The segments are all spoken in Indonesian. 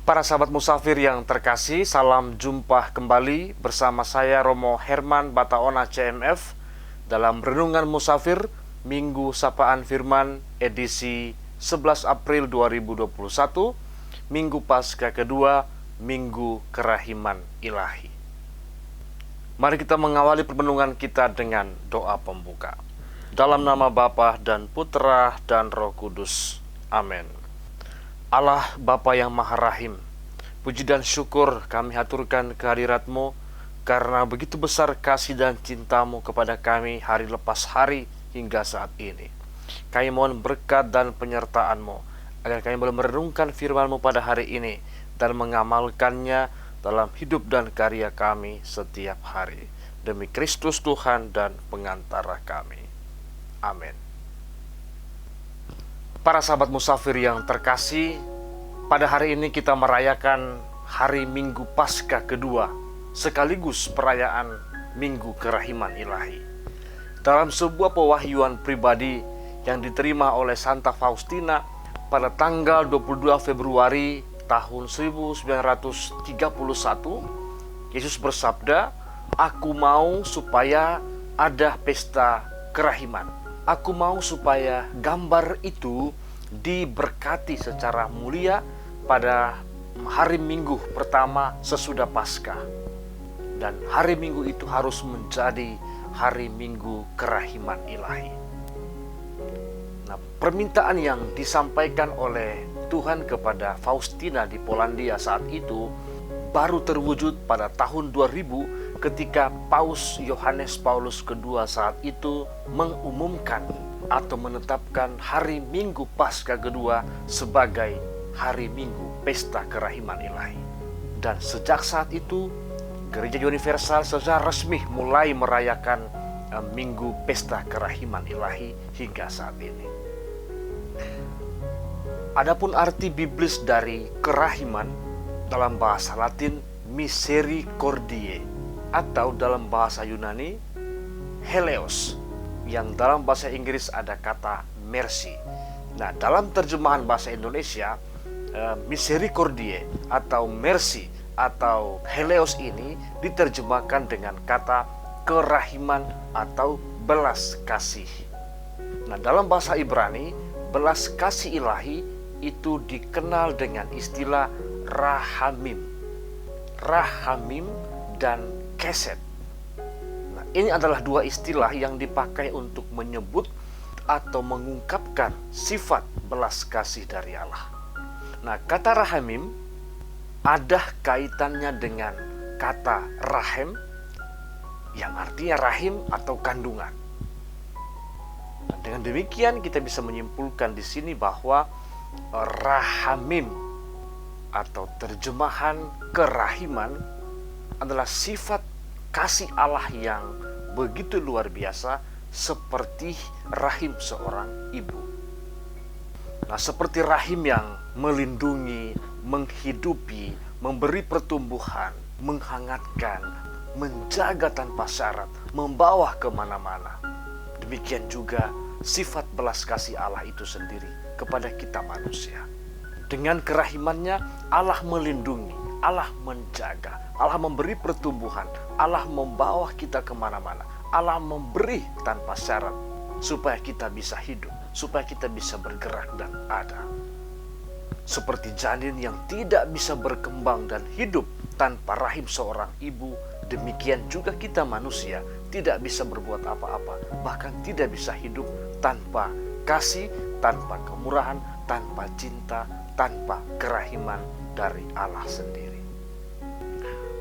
Para sahabat musafir yang terkasih, salam jumpa kembali bersama saya Romo Herman Bataona CMF dalam Renungan Musafir Minggu Sapaan Firman edisi 11 April 2021, Minggu Paskah kedua, Minggu Kerahiman Ilahi. Mari kita mengawali permenungan kita dengan doa pembuka. Dalam nama Bapa dan Putra dan Roh Kudus. Amin. Allah Bapa yang Maha Rahim, puji dan syukur kami haturkan kehadirat-Mu karena begitu besar kasih dan cinta-Mu kepada kami hari lepas hari hingga saat ini. Kami mohon berkat dan penyertaan-Mu agar kami boleh merenungkan firman-Mu pada hari ini dan mengamalkannya dalam hidup dan karya kami setiap hari. Demi Kristus Tuhan dan pengantara kami. Amin. Para sahabat musafir yang terkasih, pada hari ini kita merayakan hari Minggu Paskah kedua, sekaligus perayaan Minggu Kerahiman Ilahi. Dalam sebuah pewahyuan pribadi yang diterima oleh Santa Faustina pada tanggal 22 Februari tahun 1931, Yesus bersabda, "Aku mau supaya ada pesta kerahiman. Aku mau supaya gambar itu diberkati secara mulia pada hari Minggu pertama sesudah Paskah. Dan hari Minggu itu harus menjadi hari Minggu Kerahiman Ilahi." Nah, permintaan yang disampaikan oleh Tuhan kepada Faustina di Polandia saat itu baru terwujud pada tahun 2000 ketika Paus Yohanes Paulus II saat itu mengumumkan atau menetapkan hari Minggu Paskah kedua sebagai hari Minggu Pesta Kerahiman Ilahi. Dan sejak saat itu Gereja Universal secara resmi mulai merayakan Minggu Pesta Kerahiman Ilahi hingga saat ini. Adapun arti biblis dari kerahiman dalam bahasa Latin misericordiae atau dalam bahasa Yunani heleos, yang dalam bahasa Inggris ada kata mercy. Nah, dalam terjemahan bahasa Indonesia misericordiae atau mercy atau heleos ini diterjemahkan dengan kata kerahiman atau belas kasih. Nah, dalam bahasa Ibrani belas kasih ilahi itu dikenal dengan istilah rahamim. Rahamim dan keset. Nah, ini adalah dua istilah yang dipakai untuk menyebut atau mengungkapkan sifat belas kasih dari Allah. Nah, kata rahamim ada kaitannya dengan kata rahem yang artinya rahim atau kandungan. Nah, dengan demikian kita bisa menyimpulkan di sini bahwa rahamim atau terjemahan kerahiman adalah sifat kasih Allah yang begitu luar biasa seperti rahim seorang ibu. Nah, seperti rahim yang melindungi, menghidupi, memberi pertumbuhan, menghangatkan, menjaga tanpa syarat, membawa kemana-mana. Demikian juga sifat belas kasih Allah itu sendiri kepada kita manusia. Dengan kerahimannya Allah melindungi, Allah menjaga, Allah memberi pertumbuhan, Allah membawa kita kemana-mana, Allah memberi tanpa syarat supaya kita bisa hidup, supaya kita bisa bergerak dan ada. Seperti janin yang tidak bisa berkembang dan hidup tanpa rahim seorang ibu, demikian juga kita manusia tidak bisa berbuat apa-apa, bahkan tidak bisa hidup tanpa kasih, tanpa kemurahan, tanpa cinta, tanpa kerahiman dari Allah sendiri.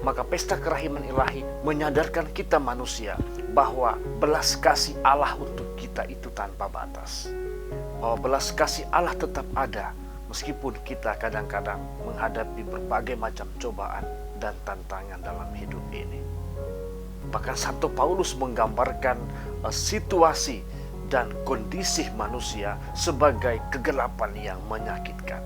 Maka pesta kerahiman ilahi menyadarkan kita manusia bahwa belas kasih Allah untuk kita itu tanpa batas. Bahwa belas kasih Allah tetap ada meskipun kita kadang-kadang menghadapi berbagai macam cobaan dan tantangan dalam hidup ini. Bahkan Santo Paulus menggambarkan situasi dan kondisi manusia sebagai kegelapan yang menyakitkan.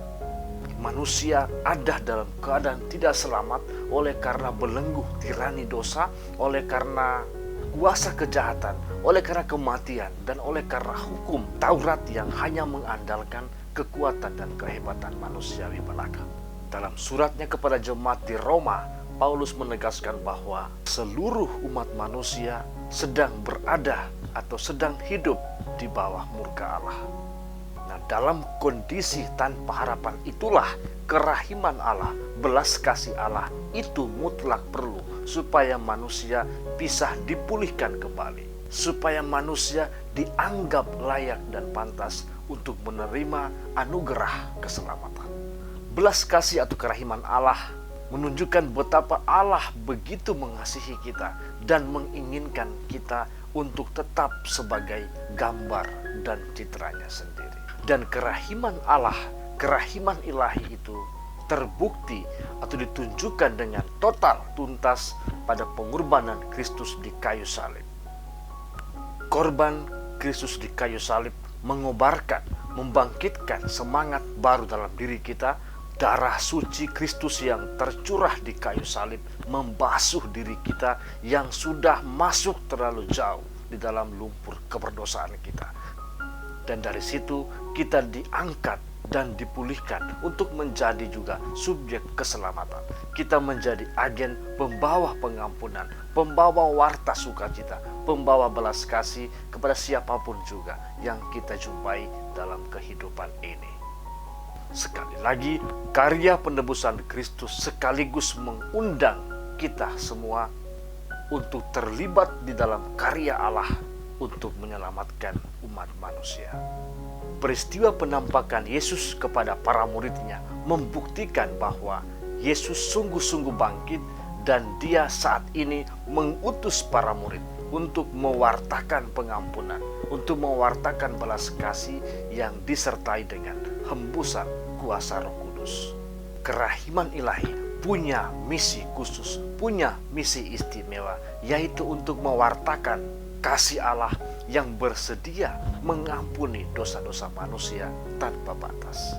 Manusia ada dalam keadaan tidak selamat oleh karena belenggu tirani dosa, oleh karena kuasa kejahatan, oleh karena kematian, dan oleh karena hukum Taurat yang hanya mengandalkan kekuatan dan kehebatan manusiawi belaka. Dalam suratnya kepada jemaat di Roma, Paulus menegaskan bahwa seluruh umat manusia sedang berada atau sedang hidup di bawah murka Allah. Nah, dalam kondisi tanpa harapan itulah kerahiman Allah, belas kasih Allah itu mutlak perlu supaya manusia bisa dipulihkan kembali, supaya manusia dianggap layak dan pantas untuk menerima anugerah keselamatan. Belas kasih atau kerahiman Allah menunjukkan betapa Allah begitu mengasihi kita dan menginginkan kita untuk tetap sebagai gambar dan citranya sendiri. Dan kerahiman Allah, kerahiman ilahi itu terbukti atau ditunjukkan dengan total tuntas pada pengorbanan Kristus di kayu salib. Korban Kristus di kayu salib mengobarkan, membangkitkan semangat baru dalam diri kita. Darah suci Kristus yang tercurah di kayu salib membasuh diri kita yang sudah masuk terlalu jauh di dalam lumpur keberdosaan kita. Dan dari situ kita diangkat dan dipulihkan untuk menjadi juga subjek keselamatan. Kita menjadi agen pembawa pengampunan, pembawa warta sukacita, pembawa belas kasih kepada siapapun juga yang kita jumpai dalam kehidupan ini. Sekali lagi, karya penebusan Kristus sekaligus mengundang kita semua untuk terlibat di dalam karya Allah untuk menyelamatkan umat manusia. Peristiwa penampakan Yesus kepada para muridnya membuktikan bahwa Yesus sungguh-sungguh bangkit dan dia saat ini mengutus para murid untuk mewartakan pengampunan, untuk mewartakan belas kasih yang disertai dengan hembusan kuasa Roh Kudus. Kerahiman ilahi punya misi khusus, punya misi istimewa, yaitu untuk mewartakan kasih Allah yang bersedia mengampuni dosa-dosa manusia tanpa batas.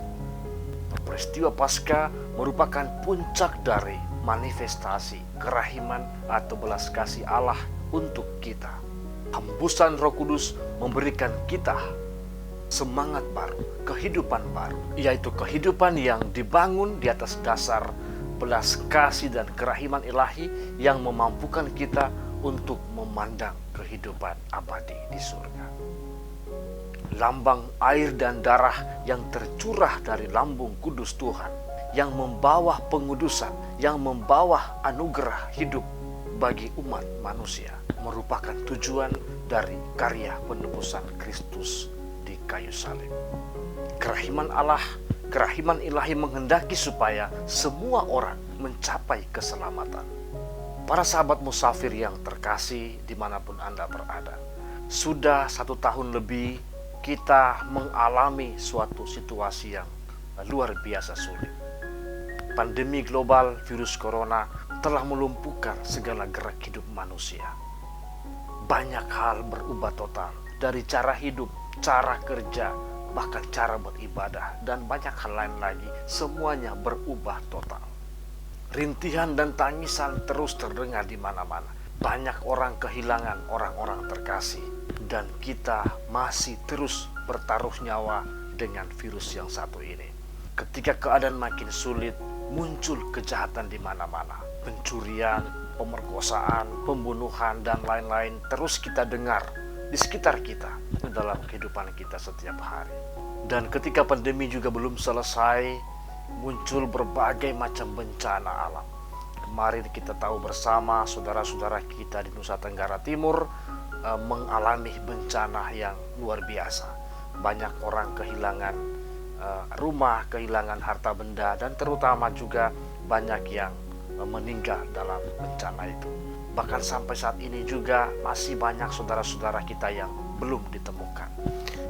Peristiwa Paskah merupakan puncak dari manifestasi kerahiman atau belas kasih Allah untuk kita. Hembusan Roh Kudus memberikan kita semangat baru, kehidupan baru, yaitu kehidupan yang dibangun di atas dasar belas kasih dan kerahiman ilahi yang memampukan kita untuk memandang kehidupan abadi di surga. Lambang air dan darah yang tercurah dari lambung kudus Tuhan, yang membawa pengudusan, yang membawa anugerah hidup bagi umat manusia, merupakan tujuan dari karya penebusan Kristus di kayu salib. Kerahiman Allah, kerahiman ilahi menghendaki supaya semua orang mencapai keselamatan. Para sahabat musafir yang terkasih dimanapun Anda berada, sudah 1 tahun lebih kita mengalami suatu situasi yang luar biasa sulit. Pandemi global virus corona telah melumpuhkan segala gerak hidup manusia. Banyak hal berubah total, dari cara hidup, cara kerja, bahkan cara beribadah, dan banyak hal lain lagi, semuanya berubah total. Rintihan dan tangisan terus terdengar di mana-mana. Banyak orang kehilangan orang-orang terkasih, dan kita masih terus bertaruh nyawa dengan virus yang satu ini. Ketika keadaan makin sulit, muncul kejahatan di mana-mana. Pencurian, pemerkosaan, pembunuhan, dan lain-lain terus kita dengar di sekitar kita, dalam kehidupan kita setiap hari. Dan ketika pandemi juga belum selesai, muncul berbagai macam bencana alam. Kemarin kita tahu bersama saudara-saudara kita di Nusa Tenggara Timur mengalami bencana yang luar biasa. Banyak orang kehilangan rumah, kehilangan harta benda, dan terutama juga banyak yang meninggal dalam bencana itu. Bahkan sampai saat ini juga masih banyak saudara-saudara kita yang belum ditemukan.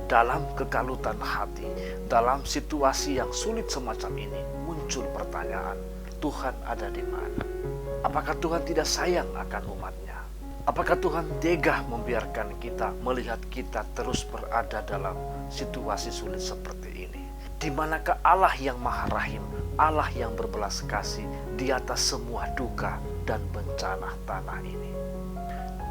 Dalam kekalutan hati, dalam situasi yang sulit semacam ini, muncul pertanyaan, Tuhan ada di mana? Apakah Tuhan tidak sayang akan umatnya? Apakah Tuhan tega membiarkan kita, melihat kita terus berada dalam situasi sulit seperti ini? Di manakah Allah yang Maha Rahim, Allah yang berbelas kasih di atas semua duka dan bencana tanah ini?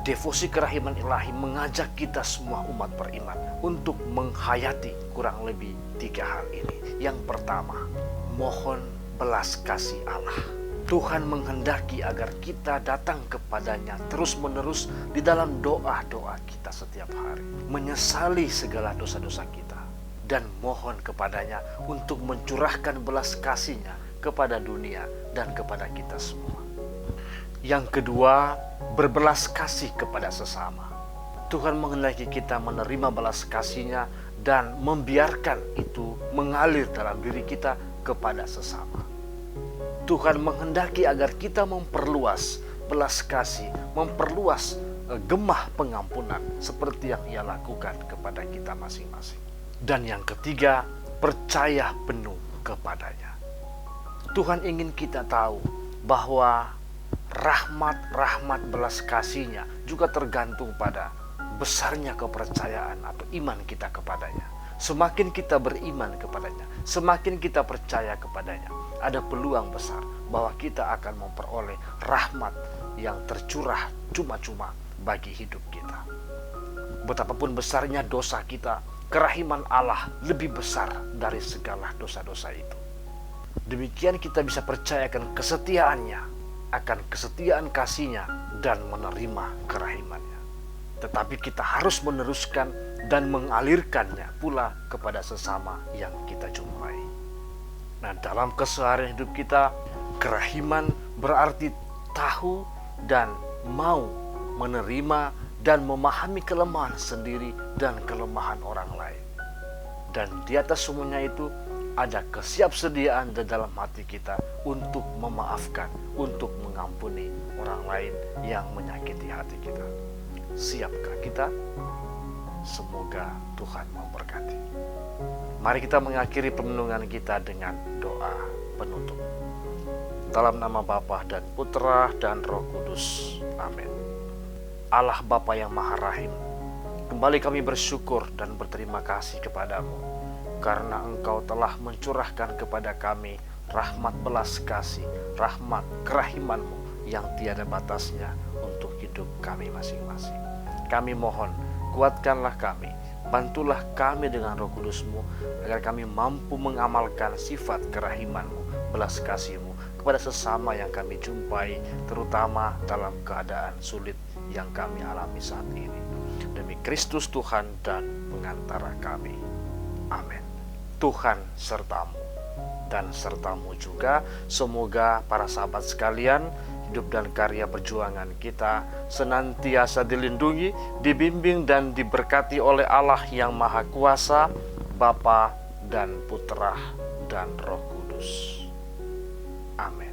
Devosi kerahiman ilahi mengajak kita semua umat beriman untuk menghayati kurang lebih 3 hal ini. Yang pertama, mohon belas kasih Allah. Tuhan menghendaki agar kita datang kepadanya terus-menerus di dalam doa-doa kita setiap hari, menyesali segala dosa-dosa kita, dan mohon kepadanya untuk mencurahkan belas kasih-Nya kepada dunia dan kepada kita semua. Yang kedua, berbelas kasih kepada sesama. Tuhan menghendaki kita menerima belas kasih-Nya dan membiarkan itu mengalir dalam diri kita kepada sesama. Tuhan menghendaki agar kita memperluas belas kasih, memperluas gemah pengampunan seperti yang Ia lakukan kepada kita masing-masing. Dan yang ketiga, percaya penuh kepadanya. Tuhan ingin kita tahu bahwa rahmat belas kasih-Nya juga tergantung pada besarnya kepercayaan atau iman kita kepadanya. Semakin kita beriman kepadanya, semakin kita percaya kepadanya, ada peluang besar bahwa kita akan memperoleh rahmat yang tercurah cuma-cuma bagi hidup kita. Betapapun besarnya dosa kita, kerahiman Allah lebih besar dari segala dosa-dosa itu. Demikian kita bisa percayakan kesetiaannya, akan kesetiaan kasih-Nya dan menerima kerahimannya. Tetapi kita harus meneruskan dan mengalirkannya pula kepada sesama yang kita jumpai. Nah, dalam keseharian hidup kita, kerahiman berarti tahu dan mau menerima dan memahami kelemahan sendiri dan kelemahan orang lain. Dan di atas semuanya itu ada kesiapsediaan di dalam hati kita untuk memaafkan, untuk mengampuni orang lain yang menyakiti hati kita. Siapkah kita? Semoga Tuhan memberkati. Mari kita mengakhiri perenungan kita dengan doa penutup. Dalam nama Bapa dan Putra dan Roh Kudus. Amin. Allah Bapa yang Maha Rahim, kembali kami bersyukur dan berterima kasih kepadamu karena Engkau telah mencurahkan kepada kami rahmat belas kasih, rahmat kerahiman-Mu yang tiada batasnya untuk hidup kami masing-masing. Kami mohon, kuatkanlah kami, bantulah kami dengan Roh Kudus-Mu, agar kami mampu mengamalkan sifat kerahiman-Mu, belas kasih-Mu kepada sesama yang kami jumpai, terutama dalam keadaan sulit yang kami alami saat ini. Demi Kristus Tuhan dan pengantara kami. Amin. Tuhan sertamu dan sertamu juga. Semoga para sahabat sekalian, hidup dan karya perjuangan kita senantiasa dilindungi, dibimbing dan diberkati oleh Allah yang Maha Kuasa, Bapa dan Putra dan Roh Kudus. Amin.